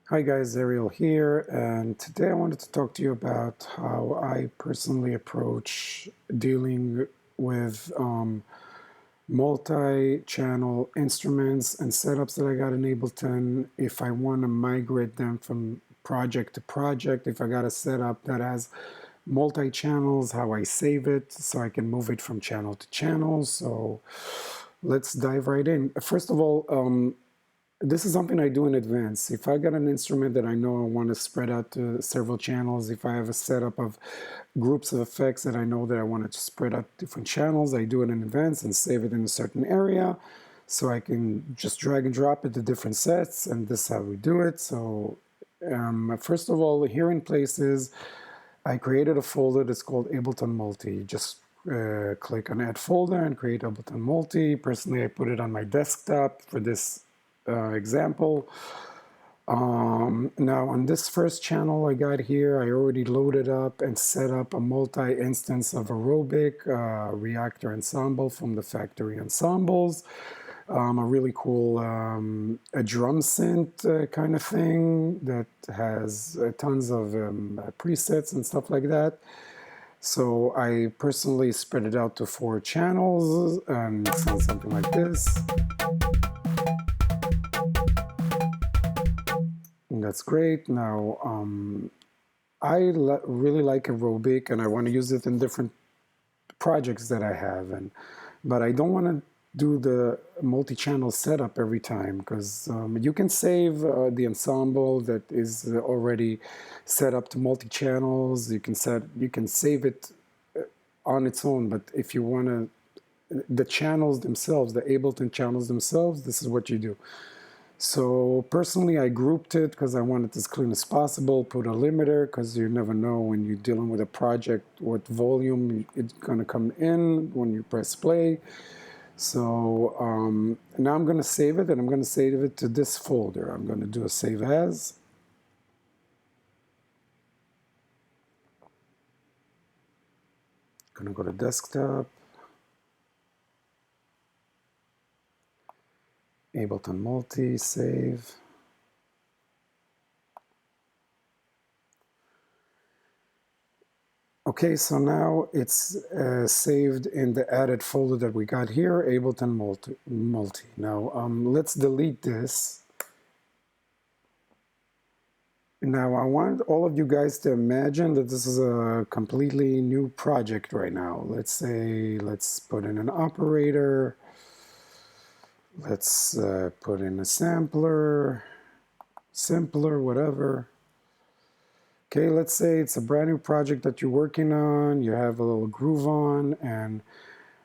Hi guys, Ariel here, and today I wanted to talk to you about how I personally approach dealing with multi-channel instruments and setups that I got in Ableton. If I want to migrate them from project to project, if I got a setup that has multi-channels, how I save it so I can move it from channel to channel. So let's dive right in. First of all, this is something I do in advance. If I got an instrument that I know I want to spread out to several channels, if I have a setup of groups of effects that I know that I want to spread out different channels, I do it in advance and save it in a certain area so I can just drag and drop it to different sets, and this is how we do it. So first of all, here in Places, I created a folder that's called Ableton Multi. Just click on Add Folder and create Ableton Multi. Personally, I put it on my desktop for this example. Now on this first channel I got here, I already loaded up and set up a multi-instance of Aerobic Reactor Ensemble from the factory ensembles. A really cool a drum synth kind of thing that has tons of presets and stuff like that. So I personally spread it out to 4 channels and send something like this. And that's great. Now, I really like Aerobic and I want to use it in different projects that I have, but I don't want to do the multi-channel setup every time because you can save the ensemble that is already set up to multi-channels. You can save it on its own, but if you want to, the channels themselves, the Ableton channels themselves, this is what you do. So personally, I grouped it because I want it as clean as possible, put a limiter because you never know when you're dealing with a project what volume it's going to come in when you press play. So now I'm going to save it, and I'm going to save it to this folder. I'm going to do a save as. I'm going to go to desktop, Ableton Multi, save. Okay, so now it's saved in the added folder that we got here, Ableton Multi. Now let's delete this. Now I want all of you guys to imagine that this is a completely new project right now. Let's put in an operator. Let's put in a sampler, whatever. Okay, let's say it's a brand new project that you're working on, you have a little groove on, and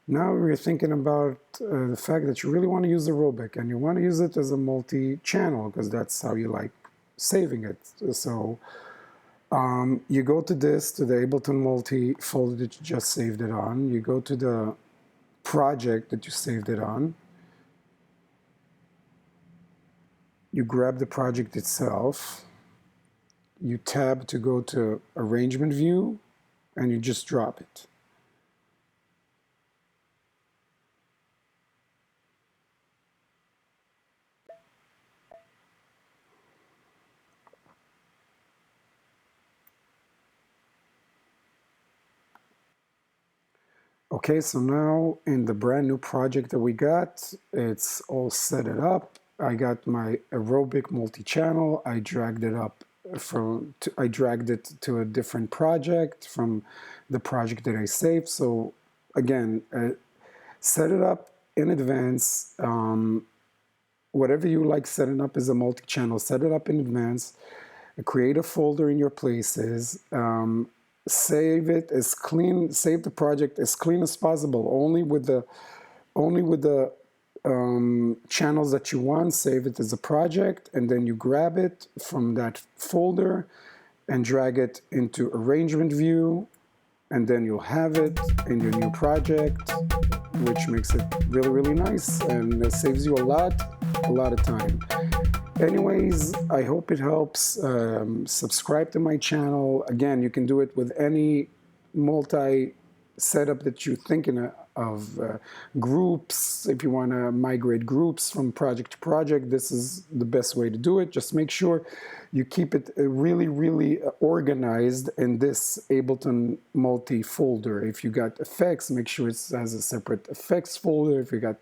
now you're thinking about the fact that you really want to use Aerobic and you want to use it as a multi-channel because that's how you like saving it. So you go to the Ableton Multi folder that you just saved it on, you go to the project that you saved it on, you grab the project itself, you tab to go to Arrangement View, and you just drop it. Okay, so now in the brand new project that we got, it's all set it up. I got my Aerobic multi-channel. I dragged it up I dragged it to a different project from the project that I saved. So again, set it up in advance. Whatever you like setting up as a multi-channel, set it up in advance. Create a folder in your Places. Save it as clean. Save the project as clean as possible. Only with the channels that you want. Save it as a project, and then you grab it from that folder and drag it into Arrangement View, and then you'll have it in your new project, which makes it really, really nice, and it saves you a lot of time. Anyways, I hope it helps. Subscribe to my channel. Again, you can do it with any multi setup that you're thinking groups. If you want to migrate groups from project to project, this is the best way to do it. Just make sure you keep it really, really organized in this Ableton multi folder. If you got effects, make sure it has a separate effects folder. If you got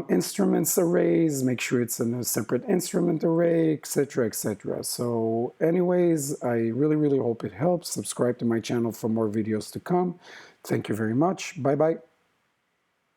instruments arrays, make sure it's in a separate instrument array, etc., etc. So anyways, I really, really hope it helps. Subscribe to my channel for more videos to come. Thank you very much. Bye-bye.